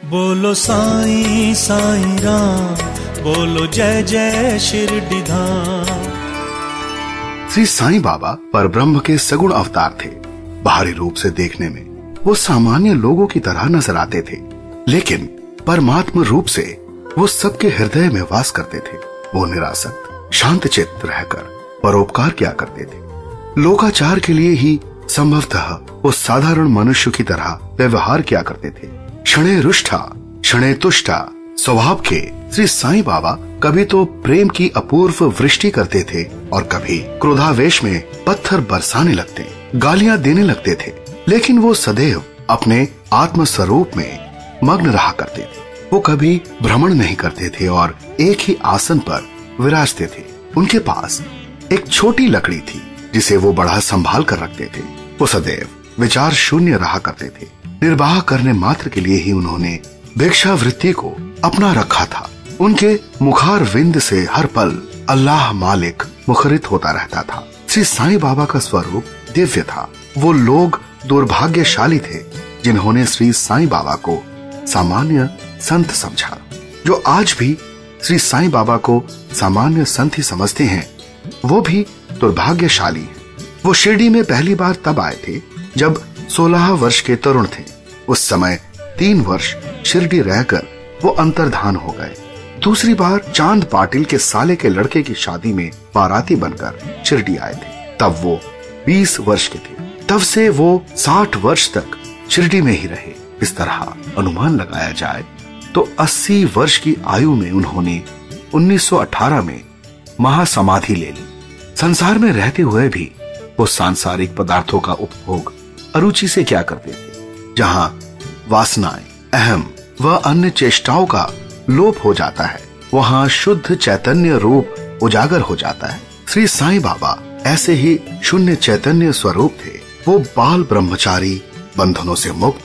बोलो साईं साईं राम, बोलो जय जय शिरडी धाम। श्री साईं बाबा परब्रह्म के सगुण अवतार थे। बाहरी रूप से देखने में वो सामान्य लोगों की तरह नजर आते थे, लेकिन परमात्म रूप से वो सबके हृदय में वास करते थे। वो निरासक्त शांत चित्त रहकर परोपकार किया करते थे। लोकाचार के लिए ही संभवतः वो साधारण मनुष्य की तरह व्यवहार किया करते थे। क्षणे रुष्टा क्षणे तुष्टा स्वभाव के श्री साईं बाबा कभी तो प्रेम की अपूर्व वृष्टि करते थे और कभी क्रोधावेश में पत्थर बरसाने लगते, गालियां देने लगते थे, लेकिन वो सदैव अपने आत्म स्वरूप में मग्न रहा करते थे। वो कभी भ्रमण नहीं करते थे और एक ही आसन पर विराजते थे। उनके पास एक छोटी लकड़ी थी जिसे वो बड़ा संभाल कर रखते थे। वो सदैव विचार शून्य रहा करते थे। निर्वाह करने मात्र के लिए ही उन्होंने भिक्षावृत्ति को अपना रखा था। उनके मुखार विंद से हर पल अल्लाह मालिक मुखरित होता रहता था। श्री साईं बाबा का स्वरूप दिव्य था। वो लोग दुर्भाग्यशाली थे जिन्होंने श्री साईं बाबा को सामान्य संत समझा। जो आज भी श्री साईं बाबा को सामान्य संत ही समझते हैं, वो भी दुर्भाग्यशाली हैं। वो शिरडी में पहली बार तब आए थे जब 16 वर्ष के तरुण थे। उस समय 3 वर्ष शिरडी रहकर वो अंतर्धान हो गए। दूसरी बार चांद पाटिल के साले के लड़के की शादी में बाराती बनकर शिरडी आए थे। तब वो 20 वर्ष के थे। तब से वो 60 वर्ष तक शिरडी में ही रहे। इस तरह अनुमान लगाया जाए तो 80 वर्ष की आयु में उन्होंने 1918 में महासमाधि ले ली। संसार में रहते हुए भी वो सांसारिक पदार्थों का उपभोग अरुचि से क्या करते थे। जहां वासनाएं, अहम व अन्य चेष्टाओं का लोप हो जाता है, वहां शुद्ध चैतन्य रूप उजागर हो जाता है। श्री साईं बाबा ऐसे ही शून्य चैतन्य स्वरूप थे। वो बाल ब्रह्मचारी, बंधनों से मुक्त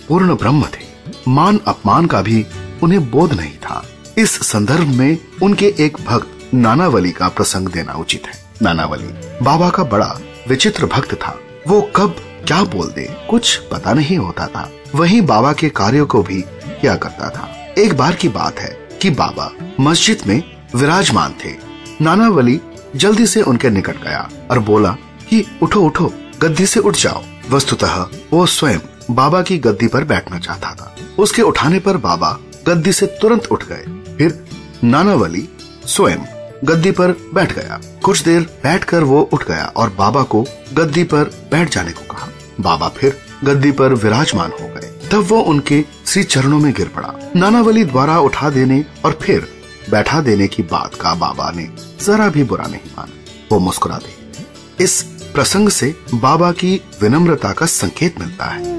पूर्ण ब्रह्म थे। मान अपमान का भी उन्हें बोध नहीं था। इस संदर्भ में उनके एक भक्त नानावली का प्रसंग देना उचित है। नानावली बाबा का बड़ा विचित्र भक्त था। वो कब क्या बोल दे कुछ पता नहीं होता था। वहीं बाबा के कार्यों को भी किया करता था। एक बार की बात है कि बाबा मस्जिद में विराजमान थे। नानावली जल्दी से उनके निकट गया और बोला कि उठो उठो, गद्दी से उठ जाओ। वस्तुतः वो स्वयं बाबा की गद्दी पर बैठना चाहता था। उसके उठाने पर बाबा गद्दी से तुरंत उठ गए। फिर नानावली स्वयं गद्दी पर बैठ गया। कुछ देर बैठकर वो उठ गया और बाबा को गद्दी पर बैठ जाने को कहा। बाबा फिर गद्दी पर विराजमान हो गए। तब वो उनके श्री चरणों में गिर पड़ा। नानावली द्वारा उठा देने और फिर बैठा देने की बात का बाबा ने जरा भी बुरा नहीं माना। वो मुस्कुरा दे। इस प्रसंग से बाबा की विनम्रता का संकेत मिलता है।